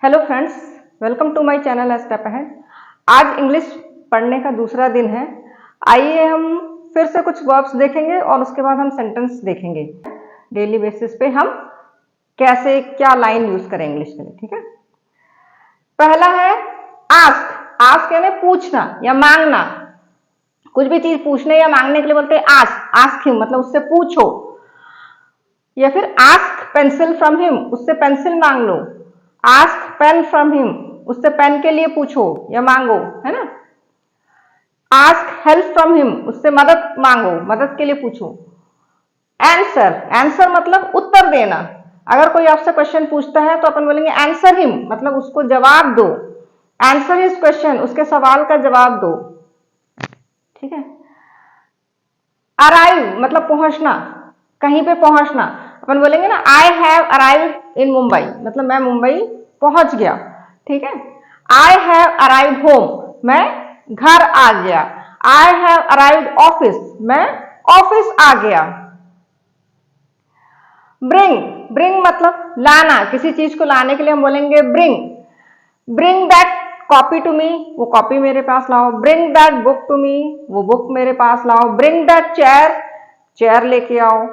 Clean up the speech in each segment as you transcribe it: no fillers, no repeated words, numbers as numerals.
Hello friends, welcome to my channel step ahead. आज English पढ़ने का दूसरा दिन है। आइए हम फिर से कुछ वर्ब्स देखेंगे और उसके बाद हम सेंटेंस देखेंगे। डेली बेसिस पे हम कैसे क्या लाइन यूज करें इंग्लिश के लिए, ठीक है। पहला है आस्क। आस्क यानी पूछना या मांगना। कुछ भी चीज पूछने या मांगने के लिए बोलते हैं आस्क। आस्क हिम मतलब उससे पूछो, या फिर आस्क पेंसिल फ्रॉम हिम, उससे पेंसिल मांग लो। आस्क पेन फ्रॉम हिम, उससे पेन के लिए पूछो या मांगो, है ना। आस्क हेल्प फ्रॉम हिम, उससे मदद मांगो, मदद के लिए पूछो। आंसर, आंसर मतलब उत्तर देना। अगर कोई आपसे क्वेश्चन पूछता है तो अपन बोलेंगे आंसर हिम, मतलब उसको जवाब दो। आंसर हिज क्वेश्चन, उसके सवाल का जवाब दो, ठीक है। अराइव मतलब पहुंचना, कहीं पे पहुंचना। अपन बोलेंगे ना I have arrived in Mumbai, मतलब मैं मुंबई पहुंच गया, ठीक है। आई हैव अराइव्ड होम, मैं घर आ गया। आई हैव अराइव्ड ऑफिस, मैं ऑफिस आ गया। ब्रिंग, ब्रिंग मतलब लाना, किसी चीज को लाने के लिए हम बोलेंगे bring. Bring that copy to me, वो कॉपी मेरे पास लाओ। Bring that book to me, वो बुक मेरे पास लाओ। ब्रिंग दैट चेयर, चेयर लेके आओ।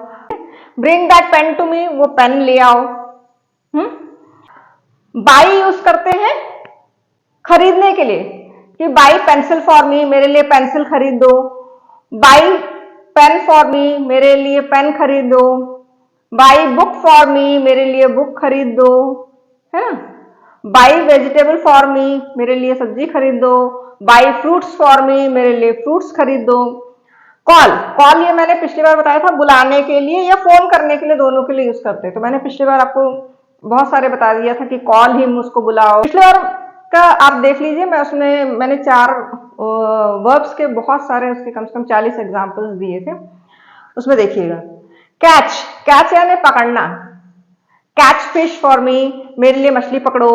Bring that pen to me, वो पेन ले आओ। बाई यूज करते हैं खरीदने के लिए, कि बाई पेंसिल फॉर मी, मेरे लिए पेंसिल खरीद दो। बाई पेन फॉर मी, मेरे लिए पेन खरीद दो। बाई बुक फॉर मी, मेरे लिए बुक खरीद दो, है ना। बाई वेजिटेबल फॉर मी, मेरे लिए सब्जी खरीद दो। बाई फ्रूट्स फॉर मी, मेरे लिए फ्रूट्स खरीद दो। कॉल, कॉल ये मैंने पिछली बार बताया था, बुलाने के लिए या फोन करने के लिए, दोनों के लिए यूज करते हैं। तो मैंने पिछली बार आपको बहुत सारे बता दिया था कि कॉल हिम, उसको बुलाओ। पिछली बार का आप देख लीजिए, मैं उसमें मैंने 4 वर्ब्स के बहुत सारे, उसके कम से कम 40 एग्जाम्पल्स दिए थे, उसमें देखिएगा। कैच, कैच यानी पकड़ना। कैच फिश फॉर मी, मेरे लिए मछली पकड़ो।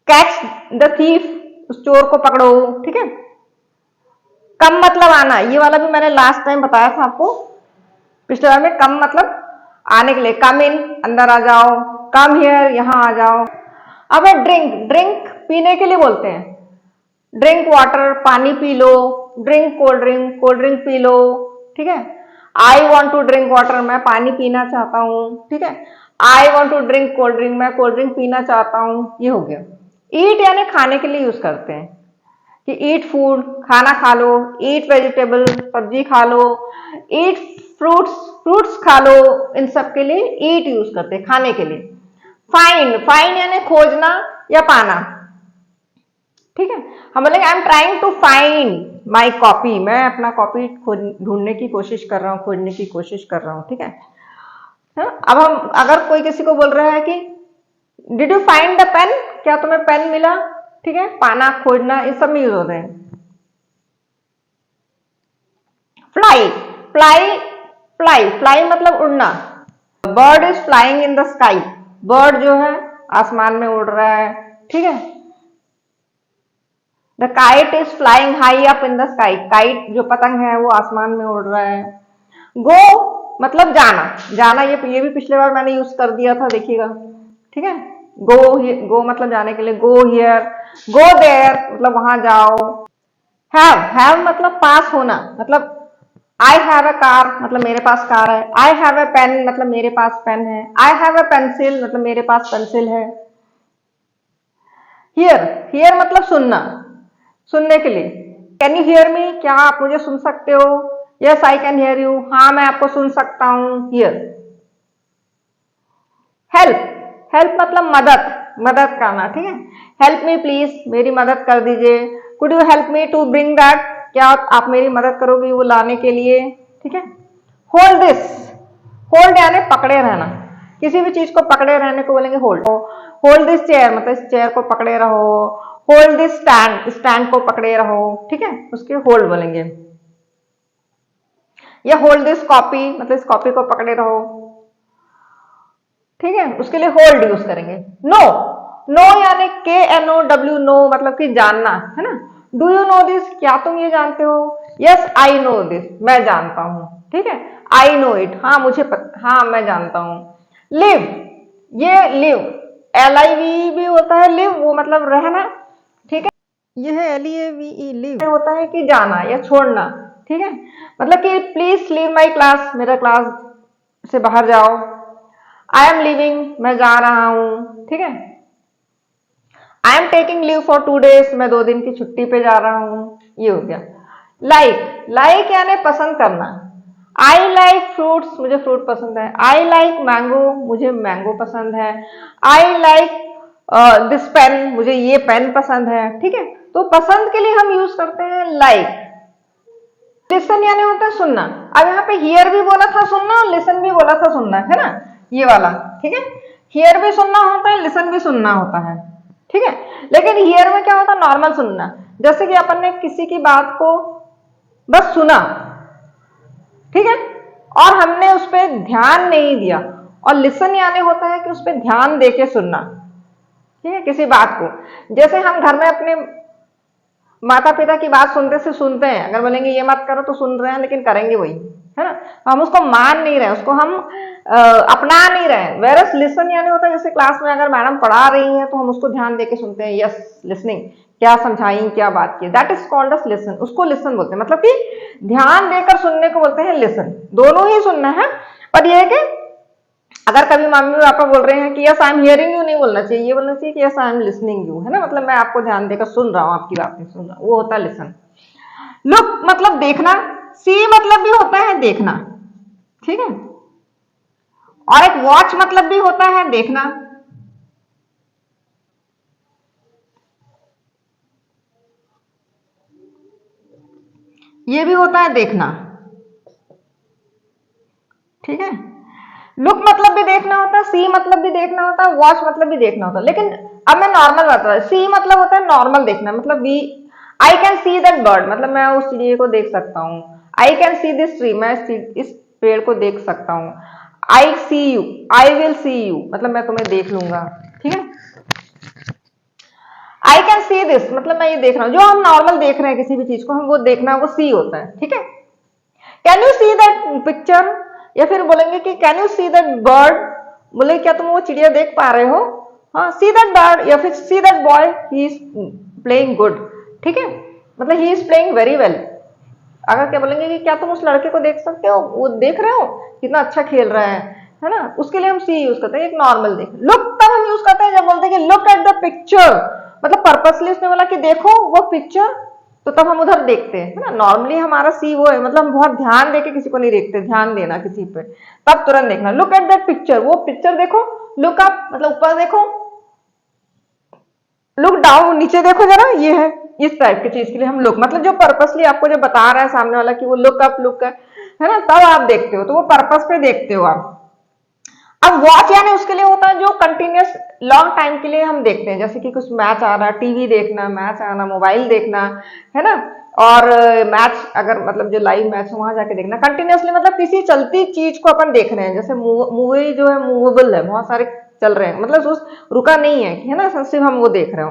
कैच द थीफ, उस चोर को पकड़ो, ठीक है। कम मतलब आना, ये वाला भी मैंने लास्ट टाइम बताया था आपको पिछले बार में। कम मतलब आने के लिए, कम इन, अंदर आ जाओ। कम हियर, यहां आ जाओ। अब है ड्रिंक, ड्रिंक पीने के लिए बोलते हैं। ड्रिंक वाटर, पानी पी लो। Drink cold drink, cold drink पी लो, ठीक है। I want to drink water, मैं पानी पीना चाहता हूं, ठीक है। I want to drink cold drink, मैं कोल्ड ड्रिंक पीना चाहता हूं, ये हो गया। ईट यानी खाने के लिए यूज करते हैं, कि ईट फूड, खाना खा लो। ईट वेजिटेबल, सब्जी खा लो। ईट फ्रूट्स, फ्रूट्स खा लो। इन सब के लिए ईट यूज करते हैं, खाने के लिए। फाइंड, फाइंड यानी खोजना या पाना, ठीक है। हम बोलेंगे I am trying to find my copy, मैं अपना कॉपी ढूंढने की कोशिश कर रहा हूँ, खोजने की कोशिश कर रहा हूँ, ठीक है। अब हम अगर कोई किसी को बोल रहा है कि did you find the pen, क्या तुम्हें पेन मिला, ठीक है। पाना, खोजना, इस सब में यूज होते हैं। फ्लाई, फ्लाई, फ्लाई, फ्लाई मतलब उड़ना। Bird is flying in the sky, bird जो है आसमान में उड़ रहा है, ठीक है। The kite is flying high up in the sky, kite जो पतंग है वो आसमान में उड़ रहा है। गो मतलब जाना, जाना ये भी पिछले बार मैंने यूज कर दिया था, देखिएगा, ठीक है। गो, गो मतलब जाने के लिए। गो हियर, गो देयर मतलब वहां जाओ। हैव मतलब पास होना, मतलब आई हैव अ कार मतलब मेरे पास कार है। आई हैव अ पेन मतलब मेरे पास पेन है। आई हैव अ पेंसिल मतलब मेरे पास पेंसिल है। हियर, हियर मतलब सुनना, सुनने के लिए। कैन यू हियर मी, क्या आप मुझे सुन सकते हो। Yes I can hear you, हाँ मैं आपको सुन सकता हूं। हियर। हेल्प, हेल्प मतलब मदद, मदद करना, ठीक है। हेल्प मी प्लीज, मेरी मदद कर दीजिए। Could you help me to bring that, क्या आप मेरी मदद करोगी वो लाने के लिए, ठीक है। होल्ड दिस, होल्ड यानी पकड़े रहना, किसी भी चीज को पकड़े रहने को बोलेंगे होल्ड। होल्ड दिस चेयर मतलब इस चेयर को पकड़े रहो। होल्ड दिस स्टैंड, स्टैंड को पकड़े रहो, ठीक है, उसके होल्ड बोलेंगे। या होल्ड दिस कॉपी मतलब इस कॉपी को पकड़े रहो, ठीक है, उसके लिए होल्ड यूज करेंगे। नो, नो यानी KNOW, नो मतलब कि जानना, है ना। डू यू नो दिस, क्या तुम ये जानते हो। यस आई नो दिस, मैं जानता हूं, ठीक है। आई नो इट, हाँ मुझे हाँ मैं जानता हूं। लिव, ये लिव LIV भी होता है लिव, वो मतलब रहना, ठीक है। ये है LEAVE, लिव। होता है कि जाना या छोड़ना, ठीक है। मतलब कि प्लीज लीव माई क्लास, मेरा क्लास से बाहर जाओ। आई एम लीविंग, मैं जा रहा हूं, ठीक है। I am taking leave for 2 days, मैं 2 दिन की छुट्टी पे जा रहा हूं, ये हो गया। लाइक, लाइक यानी पसंद करना। आई लाइक फ्रूट्स, मुझे फ्रूट पसंद है। आई लाइक मैंगो, मुझे मैंगो पसंद है। आई लाइक दिस पेन, मुझे ये पेन पसंद है, ठीक है। तो पसंद के लिए हम यूज करते हैं लाइक। लिसन यानी होता है सुनना। अब यहाँ पे हियर भी बोला था सुनना और लिसन भी बोला था सुनना, है ना, ये वाला, ठीक है। हियर भी सुनना होता है, लिसन भी सुनना होता है, ठीक है। लेकिन हियर में क्या होता है, नॉर्मल सुनना। जैसे कि अपन ने किसी की बात को बस सुना, ठीक है, और हमने उस पर ध्यान नहीं दिया। और लिसन यानी होता है कि उस पर ध्यान दे के सुनना, ठीक है, किसी बात को। जैसे हम घर में अपने माता पिता की बात सुनते से सुनते हैं, अगर बोलेंगे ये मत करो तो सुन रहे हैं, लेकिन करेंगे वही, है ना। हम उसको मान नहीं रहे, उसको हम अपना नहीं रहे। वेरस लिसन यानी होता है जैसे क्लास में अगर मैडम पढ़ा रही है तो हम उसको ध्यान देके सुनते हैं, यस लिसनिंग, क्या समझाई, क्या बात की, that is called us listen, उसको लिसन बोलते हैं। मतलब कि ध्यान देकर सुनने को बोलते हैं लिसन। दोनों ही सुनना है, पर यह है कि अगर कभी मम्मी पापा बोल रहे हैं कि yes I am hearing you, नहीं बोलना चाहिए, ये बोलना चाहिए कि yes I am listening you, है ना। मतलब मैं आपको ध्यान देकर सुन रहा हूं, आपकी बातें सुन रहा हूं, वो होता है लिसन। लुक मतलब देखना, सी मतलब भी होता है देखना, ठीक है। और एक वॉच मतलब भी होता है देखना। ये भी होता है देखना, ठीक है। लुक मतलब भी देखना होता है, सी मतलब भी देखना होता है, वॉच मतलब भी देखना होता है। लेकिन अब मैं नॉर्मल बात कर, सी मतलब होता है नॉर्मल देखना। मतलब we, I can see that bird, मतलब मैं उस चिड़िया को देख सकता हूँ। I can see this tree, मैं इस पेड़ को देख सकता हूँ। I see you, I will see you, मतलब मैं तुम्हें देख लूंगा, ठीक है। आई कैन सी दिस, मतलब मैं ये देख रहा हूँ, जो हम नॉर्मल देख रहे हैं किसी भी चीज को, हम वो देखना, वो सी होता है, ठीक है। Can you see that picture, या फिर बोलेंगे कि can you see that bird, बोले क्या तुम वो चिड़िया देख पा रहे हो, हाँ। सी दैट बर्ड, या फिर see that boy, he is playing good, ठीक है। मतलब he is playing very well. अगर क्या बोलेंगे कि क्या तुम उस लड़के को देख सकते हो, वो देख रहे हो कितना अच्छा खेल रहा है ना, उसके लिए हम सी यूज करते हैं। एक नॉर्मल देख, लुक तब हम यूज करते हैं जब बोलते हैं कि लुक एट द पिक्चर, मतलब पर्पसली उसने बोला कि देखो वो पिक्चर, तो तब हम उधर देखते हैं, है ना। नॉर्मली हमारा सी वो है, मतलब हम बहुत ध्यान देके किसी को नहीं देखते, ध्यान देना किसी पे, तब तुरंत देखना। लुक एट दैट पिक्चर, वो पिक्चर देखो। लुक अप मतलब ऊपर देखो। लुक डाउन नीचे देखो जरा, ये है। इस टाइप की चीज के लिए हम लुक, मतलब जो पर्पसली आपको जो बता रहा है सामने वाला कि वो लुक अप, लुक है ना, तब आप देखते हो, तो वो पर्पस पे देखते हो आप। अब वॉच यानी उसके लिए होता है जो कंटिन्यूस लॉन्ग टाइम के लिए हम देखते हैं, जैसे कि कुछ मैच आ रहा है, टीवी देखना, मैच आना, मोबाइल देखना, है ना। और मैच अगर मतलब जो लाइव मैच है वहां जाके देखना कंटिन्यूसली, मतलब किसी चलती चीज को अपन देख रहे हैं। जैसे मूवी जो है मूवेबल है, बहुत सारे चल रहे हैं, मतलब उस रुका नहीं है, है ना, सिर्फ हम वो देख रहे हो,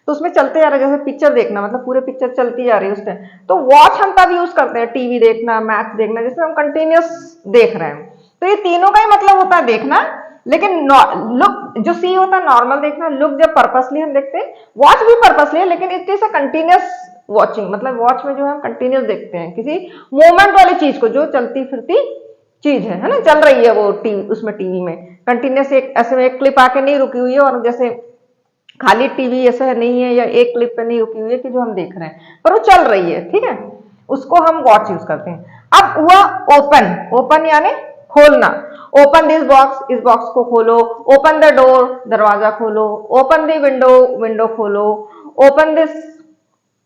तो उसमें चलते जा रहे हैं। जैसे पिक्चर देखना, मतलब पूरे पिक्चर चलती जा रही है उस टाइम, तो वॉच हम तब यूज करते हैं। टीवी देखना, मैच देखना, जिसमें हम कंटिन्यूस देख रहे हैं, तो ये तीनों का ही मतलब होता है देखना। लेकिन लुक जो सी होता है नॉर्मल देखना, लुक जब पर्पसली हम देखते हैं, वॉच भी पर्पसली है, लेकिन it is a continuous watching, मतलब वॉच में जो है हम कंटिन्यूस देखते हैं किसी मोमेंट वाली चीज को, जो चलती फिरती चीज है ना, चल रही है वो टीवी, उसमें टीवी में कंटिन्यूस एक ऐसे में एक क्लिप आके नहीं रुकी हुई है, और जैसे खाली टीवी ऐसा नहीं है या एक क्लिप पे नहीं रुकी हुई है कि जो हम देख रहे हैं, पर वो चल रही है, ठीक है, उसको हम वॉच यूज करते हैं। अब हुआ ओपन, ओपन यानी खोलना। ओपन दिस बॉक्स, इस बॉक्स को खोलो। ओपन द डोर, दरवाजा खोलो। ओपन द विंडो, विंडो खोलो। ओपन दिस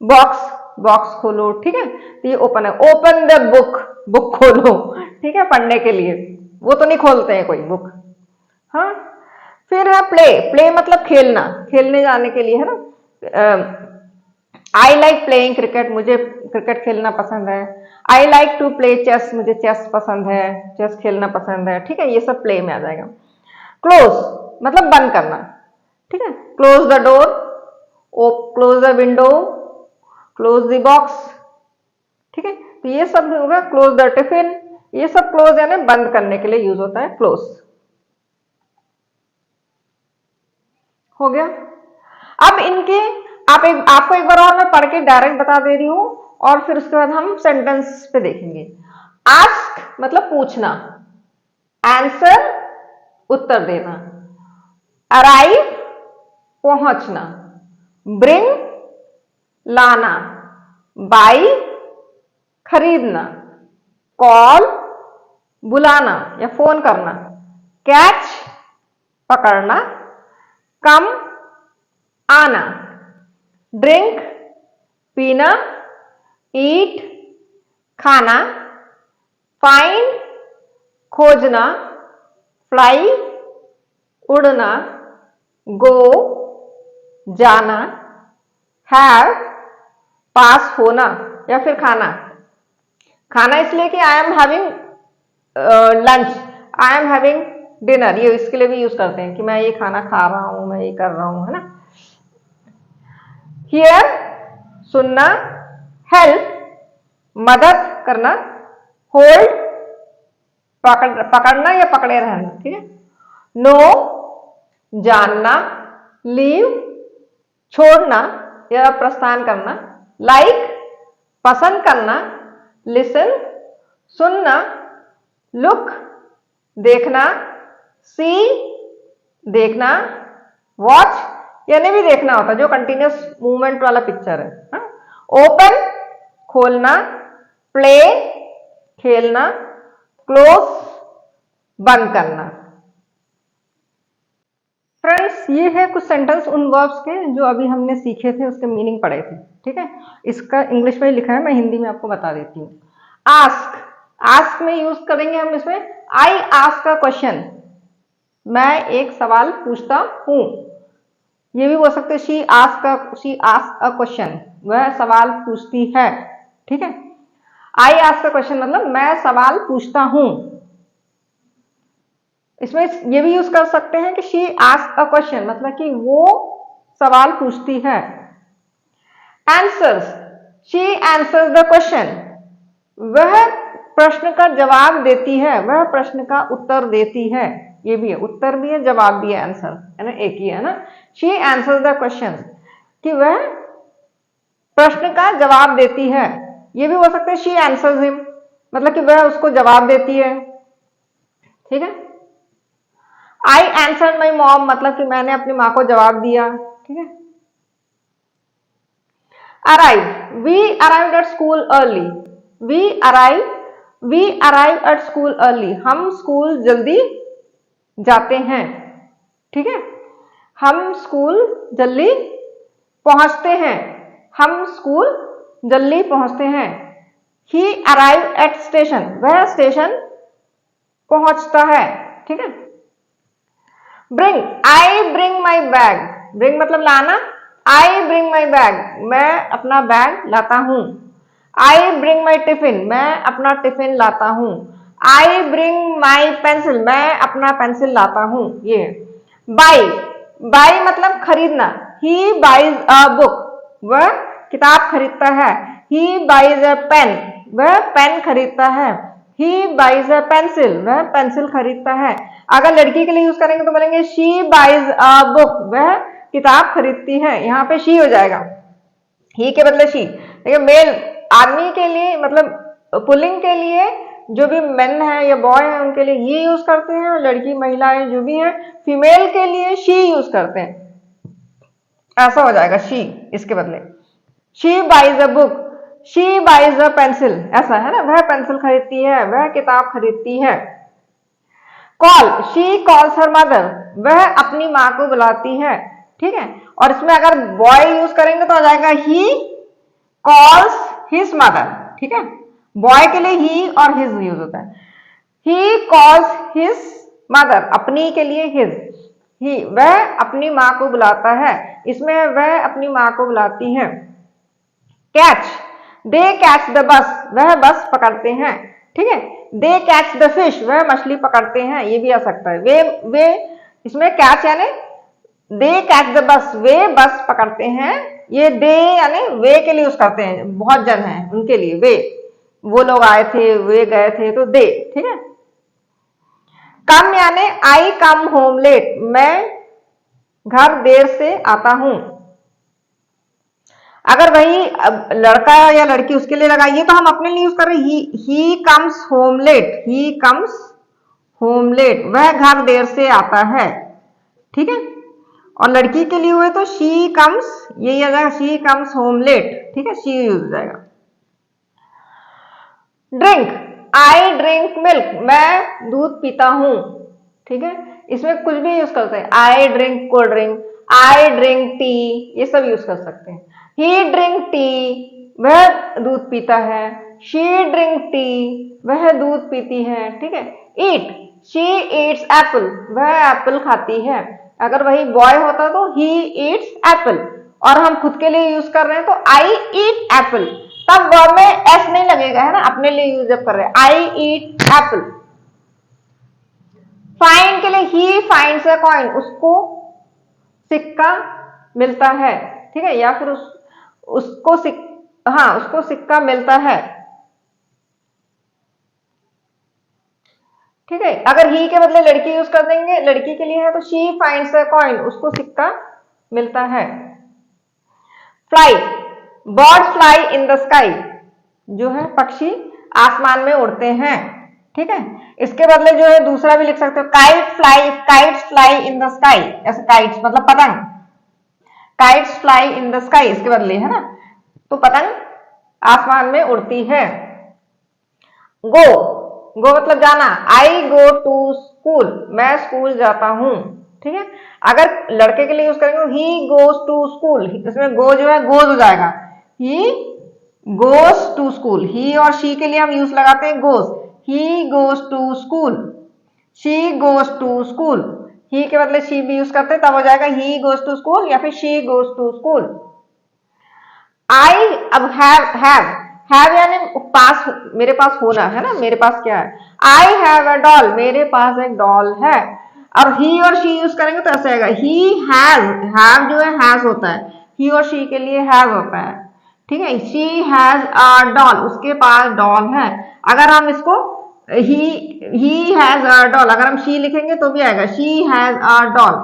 बॉक्स, बॉक्स खोलो, ठीक है, तो ये ओपन है। ओपन द बुक, बुक खोलो, ठीक है, पढ़ने के लिए, वो तो नहीं खोलते हैं कोई बुक, हाँ। फिर है प्ले, प्ले मतलब खेलना, खेलने जाने के लिए, है ना। आई लाइक प्लेइंग क्रिकेट, मुझे क्रिकेट खेलना पसंद है। I like to play chess, मुझे चेस पसंद है, चेस खेलना पसंद है, ठीक है, ये सब प्ले में आ जाएगा। क्लोज मतलब बंद करना, ठीक है, close the door, close the window, close the box, ठीक है, तो ये सब होगा। क्लोज द टिफिन, ये सब क्लोज यानी बंद करने के लिए यूज होता है क्लोज, हो गया। अब इनके आपको एक बार और मैं पढ़ के डायरेक्ट बता दे रही हूं और फिर उसके बाद हम सेंटेंस पे देखेंगे। आस्क मतलब पूछना, आंसर उत्तर देना, अराइव पहुंचना, ब्रिंग लाना, बाई खरीदना, कॉल बुलाना या फोन करना, कैच पकड़ना, कम आना, ड्रिंक पीना, ईट खाना, फाइंड खोजना, फ्लाई उड़ना, गो जाना, हैव पास होना या फिर खाना इसलिए कि I am having lunch, I am having dinner, ये इसके लिए भी यूज करते हैं कि मैं ये खाना खा रहा हूं, मैं ये कर रहा हूं, है ना। हियर सुनना, हेल्प मदद करना, होल्ड पकड़ना या पकड़े रहना, ठीक है। नो जानना, लीव छोड़ना या प्रस्थान करना, लाइक पसंद करना, लिसन सुनना, लुक देखना, सी देखना, वॉच यानी भी देखना होता है, जो कंटिन्यूस मूवमेंट वाला पिक्चर है। ओपन खोलना, प्ले खेलना, क्लोज बंद करना। फ्रेंड्स, ये है कुछ सेंटेंस उन वर्ब्स के जो अभी हमने सीखे थे, उसके मीनिंग पढ़े थे, ठीक है। इसका इंग्लिश में ही लिखा है, मैं हिंदी में आपको बता देती हूँ। आस्क में यूज करेंगे हम इसमें आई आस्क अ क्वेश्चन, मैं एक सवाल पूछता हूं। ये भी बोल सकते शी आस्क अ क्वेश्चन, वह सवाल पूछती है, ठीक है। आई आस्क अ क्वेश्चन मतलब मैं सवाल पूछता हूं। इसमें ये भी यूज कर सकते हैं कि शी आस्क अ क्वेश्चन मतलब कि वो सवाल पूछती है। Answers, she answers the question, वह प्रश्न का जवाब देती है, वह प्रश्न का उत्तर देती है। ये भी है, उत्तर भी है जवाब भी है, आंसर है ना, एक ही है ना। शी आंसर्स द क्वेश्चन कि वह प्रश्न का जवाब देती है। ये भी हो सकता है शी आंसर्स हिम मतलब कि वह उसको जवाब देती है, ठीक है। आई आंसर्ड माई मॉम मतलब कि मैंने अपनी माँ को जवाब दिया, ठीक है। Arrive, we arrived at school early, we arrive at school early, हम स्कूल जल्दी जाते हैं, ठीक है। हम स्कूल जल्दी पहुंचते हैं, हम स्कूल जल्दी पहुंचते हैं। ही अराइव एट स्टेशन, वह स्टेशन पहुंचता है, ठीक है। Bring, I bring my bag, bring मतलब लाना, आई ब्रिंग माई बैग, मैं अपना बैग लाता हूं। आई ब्रिंग माई टिफिन, मैं अपना टिफिन लाता हूं। आई ब्रिंग माई पेंसिल, मैं अपना पेंसिल लाता हूं। ये बाई मतलब खरीदना, ही बाइज अ बुक, वह किताब खरीदता है। ही बाइज अ पेन, वह पेन खरीदता है। ही बाइज अ पेंसिल, वह पेंसिल खरीदता है। अगर लड़की के लिए यूज करेंगे तो बोलेंगे शी बाइज अ बुक, वह किताब खरीदती है। यहाँ पे शी हो जाएगा, ही के बदले शी। देखिए मेल आदमी के लिए मतलब पुल्लिंग के लिए जो भी मेन है या बॉय है उनके लिए ये यूज करते हैं, और लड़की महिलाएं जो भी है फीमेल के लिए शी यूज करते हैं। ऐसा हो जाएगा शी इसके बदले। She buys a book, she buys a pencil, ऐसा है ना, वह पेंसिल खरीदती है, वह किताब खरीदती है। Call, she calls her mother, वह अपनी माँ को बुलाती है, ठीक है। और इसमें अगर बॉय यूज करेंगे तो आ जाएगा ही कॉल्स हिज मदर, ठीक है। बॉय के लिए ही और हिज यूज होता है। ही कॉल्स हिज मदर, अपनी के लिए हिज, ही वह अपनी माँ को बुलाता है, इसमें वह अपनी माँ को बुलाती है। Catch, they catch the bus, वह बस पकड़ते हैं, ठीक है। दे कैच द फिश, वह मछली पकड़ते हैं, ये भी आ सकता है। वे इसमें कैच यानी दे कैच द बस, वे बस पकड़ते हैं। ये दे यानी वे के लिए यूज करते हैं, बहुत जन है उनके लिए वे, वो लोग आए थे, वे गए थे, तो दे, ठीक है। कम यानी आई कम होम लेट, मैं घर देर से आता हूं। अगर वही लड़का या लड़की उसके लिए लगाइए तो हम अपने लिए यूज कर रहे हैं he comes home late, he comes home late, वह घर देर से आता है, ठीक है। और लड़की के लिए हुए तो शी कम्स, यही आ जाएगा शी कम्स होम लेट, ठीक है, शी यूज हो जाएगा। ड्रिंक, आई ड्रिंक मिल्क, मैं दूध पीता हूं, ठीक है, इसमें कुछ भी यूज करते हैं, I drink cold drink, I drink tea, ये सब यूज कर सकते हैं। ही ड्रिंक टी, वह दूध पीता है, शी ड्रिंक टी, वह दूध पीती है, ठीक है। ईट, शी ईट्स एप्पल, वह एप्पल खाती है। अगर वही बॉय होता तो ही ईट्स एप्पल, और हम खुद के लिए यूज कर रहे हैं तो आई ईट एप्पल, तब वर्ब में एस नहीं लगेगा, है ना, अपने लिए यूज जब कर रहे हैं, आई ईट एप्पल। फाइंड के लिए ही फाइंड्स अ कॉइन, उसको सिक्का मिलता है, ठीक है, या फिर उसको सिक्का मिलता है, ठीक है। अगर ही के बदले लड़की यूज कर देंगे, लड़की के लिए है तो शी फाइंड्स अ कॉइन, उसको सिक्का मिलता है। Fly, birds fly in the sky, जो है पक्षी आसमान में उड़ते हैं, ठीक है। इसके बदले जो है दूसरा भी लिख सकते हो, kites fly in the sky, ऐसे काइट्स मतलब पतंग, kites fly in the sky इसके बदले, है ना, तो पतंग आसमान में उड़ती है। गो, गो मतलब जाना, आई गो टू स्कूल, मैं स्कूल जाता हूं, ठीक है। अगर लड़के के लिए यूज करेंगे ही गोज टू स्कूल, इसमें गो जो है गोज हो जाएगा, he goes to school, he और शी के लिए हम यूज लगाते हैं goes, he goes to school, she goes to school, he के बदले शी भी यूज करते हैं, तब हो जाएगा ही गोज टू स्कूल या फिर शी गोज टू स्कूल। आई, अब हैव यानी पास, मेरे पास होना, है ना, मेरे पास क्या है, आई हैव अ डॉल, मेरे पास एक डॉल है। और ही और शी यूज करेंगे तो ऐसे आएगा, ही हैव जो है हैज होता है, ही और शी के लिए हैव होता है, ठीक है। शी हैज अ डॉल, उसके पास डॉल है। अगर हम इसको ही हैज अ डॉल, अगर हम शी लिखेंगे तो भी आएगा, शी हैज अ डॉल,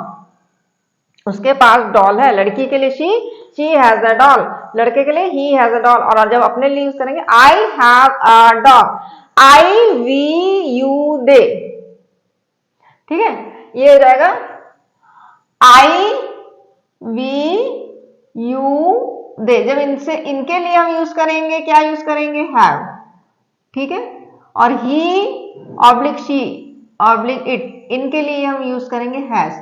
उसके पास डॉल है। लड़की के लिए शी हैज अ डॉल, लड़के के लिए ही हैज अ डॉल। और जब अपने लिए यूज करेंगे, I have a dog, I we you they, ठीक है, ये हो जाएगा आई वी यू दे। जब इनके लिए हम यूज करेंगे, क्या यूज करेंगे, हैव, ठीक है। और ही ऑब्लिक शी ऑब्लिक इट, इनके लिए हम यूज करेंगे हैज।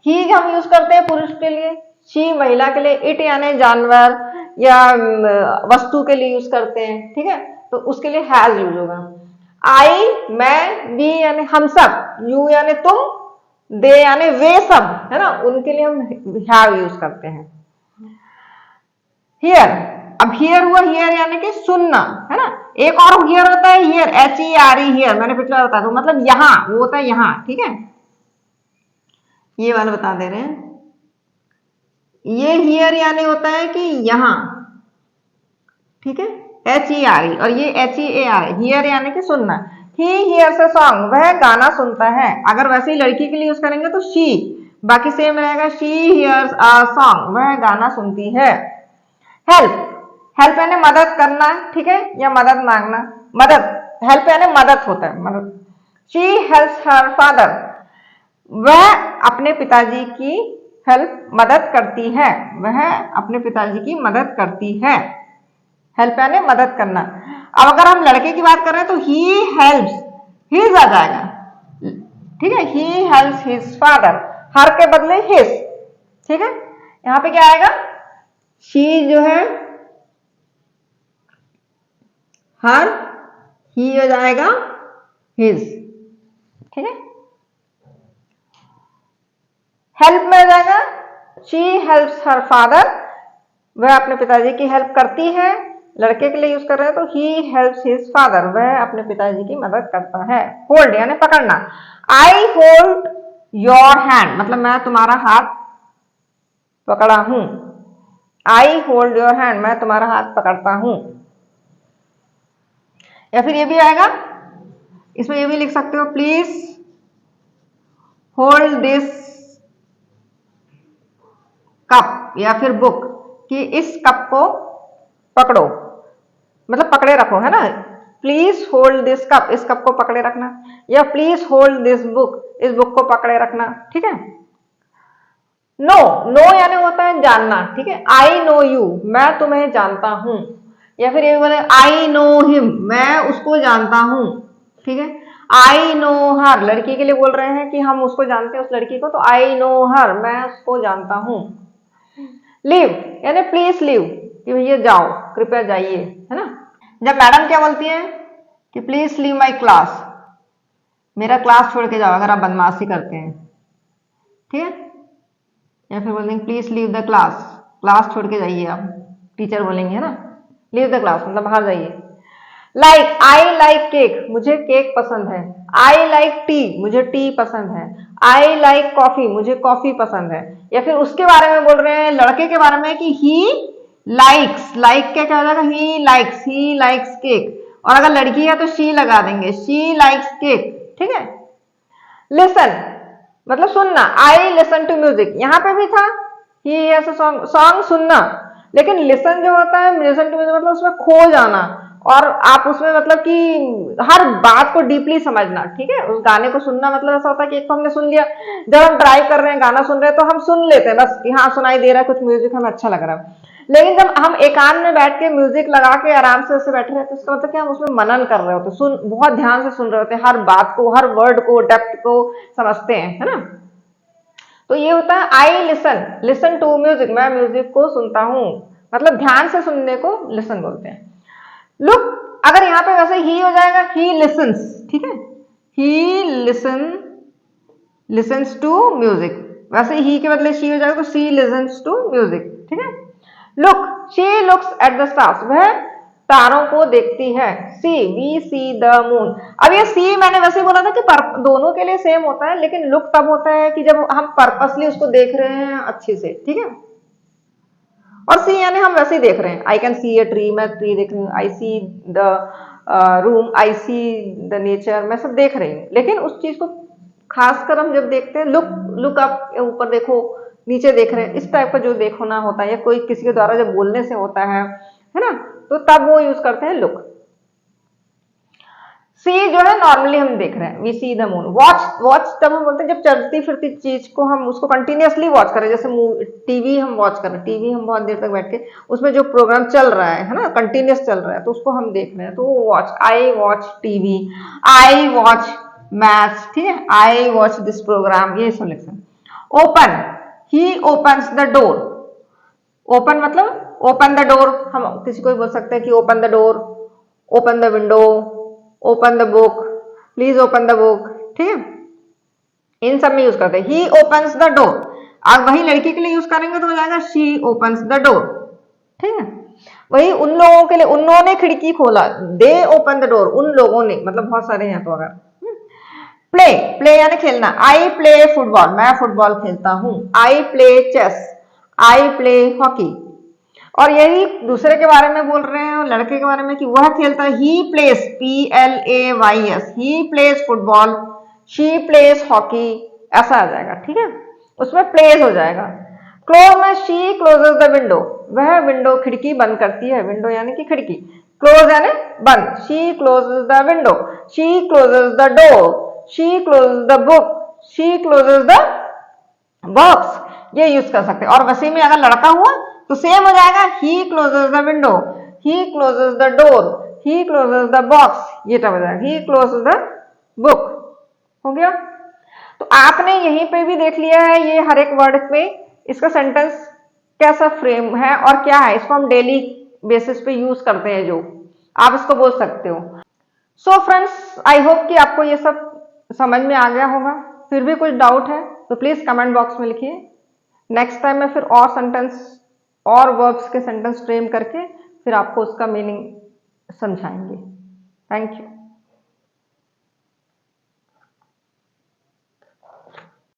ही हम यूज करते हैं पुरुष के लिए, शी महिला के लिए, इट यानी जानवर या वस्तु के लिए यूज करते हैं, ठीक है, तो उसके लिए हैज यूज होगा। आई, मैं, वी यानी हम सब, यू यानी तुम, दे यानी वे सब, है ना, उनके लिए हम हैव यूज करते हैं। हियर, अब हियर हुआ, हियर यानी कि सुनना, है ना। एक और हियर होता है हियर, HERE हियर, मैंने पिछला बताया था, मतलब यहां, वो होता है यहां, ठीक है, ये वाला बता दे रहे हैं। ये हियर यानी होता है कि यहां, ठीक है, HERE, और ये HEAR, हियर यानी कि सुनना। ही हियर्स अ सॉन्ग, वह गाना सुनता है। अगर वैसे ही लड़की के लिए यूज करेंगे तो शी, बाकी सेम रहेगा, शी हियर्स अ सॉन्ग, वह गाना सुनती है। हेल्प, हेल्प यानी मदद करना, ठीक है, या मदद मांगना, मदद, हेल्प यानी मदद होता है, मदद। शी हेल्प्स हर फादर, वह अपने पिताजी की हेल्प मदद करती है, वह अपने पिताजी की मदद करती है। हेल्प यानी मदद करना। अब अगर हम लड़के की बात कर रहे हैं तो ही हेल्प्स, हिज आ जाएगा, ठीक है, ही हेल्प्स हिज फादर, हर के बदले हिज, ठीक है। यहां पे क्या आएगा, शी जो है हर, ही हो जाएगा हिज, ठीक है। हेल्प में आ जाएगा, शी हेल्प्स हर फादर, वह अपने पिताजी की हेल्प करती है। लड़के के लिए यूज कर रहे हैं तो ही हेल्प्स हिज फादर, वह अपने पिताजी की मदद करता है। होल्ड यानी पकड़ना, आई होल्ड योर हैंड, मतलब मैं तुम्हारा हाथ पकड़ा हूं, आई होल्ड योर हैंड, मैं तुम्हारा हाथ पकड़ता हूं। या फिर ये भी आएगा, इसमें ये भी लिख सकते हो, प्लीज होल्ड दिस कप या फिर बुक, कि इस कप को पकड़ो, मतलब पकड़े रखो, है ना। प्लीज होल्ड दिस कप, इस कप को पकड़े रखना, या प्लीज होल्ड दिस बुक, इस बुक को पकड़े रखना, ठीक है। नो, नो यानी होता है जानना, ठीक है। आई नो यू, मैं तुम्हें जानता हूं, या फिर ये बोले आई नो हिम, मैं उसको जानता हूं, ठीक है। आई नो हर, लड़की के लिए बोल रहे हैं कि हम उसको जानते हैं, उस लड़की को, तो आई नो हर, मैं उसको जानता हूं। लीव यानी प्लीज लीव, कि भैया जाओ, कृपया जाइए, है ना। जब मैडम क्या बोलती है कि प्लीज लीव माई क्लास, मेरा क्लास छोड़ के जाओ अगर आप बदमाशी करते हैं, ठीक है। या फिर बोलेंगे please leave the class, class छोड़ के जाइए आप, टीचर बोलेंगे, है ना। लीव द क्लास मतलब बाहर जाइए। लाइक, आई लाइक केक, मुझे केक पसंद है। आई लाइक टी, मुझे टी पसंद है। आई लाइक कॉफी, मुझे कॉफी पसंद है। या फिर उसके बारे में बोल रहे हैं, लड़के के बारे में, कि ही लाइक्स, लाइक क्या हो जाएगा, ही लाइक्स केक। और अगर लड़की है तो शी लगा देंगे, शी लाइक्स केक, ठीक है। लिसन मतलब सुनना, आई लिसन टू म्यूजिक, यहां पे भी था ही ऐसा सॉन्ग, सॉन्ग सुनना, लेकिन लिसन जो होता है, लिसन टू म्यूजिक मतलब उसमें खो जाना, और आप उसमें मतलब कि हर बात को डीपली समझना, ठीक है। उस गाने को सुनना मतलब ऐसा होता है कि एक तो हमने सुन लिया, जब हम ड्राइव कर रहे हैं गाना सुन रहे हैं तो हम सुन लेते हैं बस कि हाँ सुनाई दे रहा है कुछ म्यूजिक, हमें अच्छा लग रहा है। लेकिन जब हम एकांत में बैठ के म्यूजिक लगा के आराम से ऐसे बैठे रहते, उसका मतलब कि हम उसमें मनन कर रहे होते, सुन बहुत ध्यान से सुन रहे होते, हर बात को, हर वर्ड को, डेप्थ को समझते हैं, है ना। तो ये होता है I listen, listen to music, मैं म्यूजिक को सुनता हूं, मतलब ध्यान से सुनने को लिसन बोलते हैं। लुक, अगर यहां पे वैसे ही हो जाएगा, ही लिसन्स, ठीक है। ही लिसन्स टू म्यूजिक, वैसे ही के बदले शी हो जाएगा तो शी लिसन्स टू म्यूजिक, ठीक है। Look, she looks at the stars, वह तारों को देखती है। सी, वी सी द मून, अब ये सी मैंने वैसे बोला था कि दोनों के लिए सेम होता है, लेकिन लुक तब होता है कि जब हम पर्पसली उसको देख रहे हैं अच्छे से, ठीक है। और सी यानी हम वैसे ही देख रहे हैं, I can see a tree, मैं ट्री देख रही हूँ, I see the room, I see the nature, मैं सब देख रही हूँ, लेकिन उस चीज को खासकर हम जब देखते हैं, लुक अप, ऊपर देखो, नीचे देख रहे हैं, इस टाइप का जो देखो ना होता है, या कोई किसी के द्वारा जब बोलने से होता है ना, तो तब वो यूज करते हैं लुक। सी जो है नॉर्मली हम देख रहे हैं, we see the moon. Watch, watch तब हम बोलते हैं जब चलती फिरती चीज को हम उसको कंटिन्यूअसली वॉच करें, जैसे टीवी हम वॉच कर रहे हैं, टीवी हम बहुत देर तक बैठ के उसमें जो प्रोग्राम चल रहा है ना, कंटिन्यूअस चल रहा है, तो उसको हम देख रहे हैं, तो वो watch, I watch TV, I watch match, ठीक है, आई वॉच दिस प्रोग्राम, ये selection. Open, he opens the door, open मतलब ओपन द डोर, हम किसी को भी बोल सकते हैं कि open the door, open the window, open the book, please open the book, ठीक है। इन सब में यूज करते हैं। ही ओपन्स द डोर, अब वही लड़की के लिए यूज करेंगे तो हो जाएगा शी ओपन्स द डोर, ठीक है। वही उन लोगों के लिए, उन्होंने खिड़की खोला, दे ओपन द डोर, उन लोगों ने, मतलब बहुत सारे हैं तो अगर। प्ले, प्ले यानी खेलना, आई प्ले फुटबॉल, मैं फुटबॉल खेलता हूं। I play chess, I play hockey. और यही दूसरे के बारे में बोल रहे हैं, लड़के के बारे में, कि वह खेलता है, he plays, PLAYS, he plays football, she plays hockey, ऐसा आ जाएगा, ठीक है। उसमें प्लेस हो जाएगा। क्लोज में शी क्लोजेस द विंडो, वह विंडो खिड़की बंद करती है, विंडो यानी कि खिड़की, क्लोज यानी बंद, she closes the window, she closes the door, she closes the book, she closes the box, ये यूज कर सकते हैं। और वैसे में अगर लड़का हुआ तो सेम हो जाएगा, he closes the window, he closes the door, he closes the box, ये टर्म हो जाएगा, ही क्लोजेस द बुक, हो गया। तो आपने यहीं पे भी देख लिया है, ये हर एक वर्ड पे इसका सेंटेंस कैसा फ्रेम है और क्या है, इसको हम डेली बेसिस पे यूज करते हैं, जो आप इसको बोल सकते हो। सो फ्रेंड्स, आई होप कि आपको ये सब समझ में आ गया होगा। फिर भी कुछ डाउट है तो प्लीज कमेंट बॉक्स में लिखिए। नेक्स्ट टाइम मैं फिर और सेंटेंस और वर्ब्स के सेंटेंस फ्रेम करके फिर आपको उसका मीनिंग समझाएंगे। Thank you.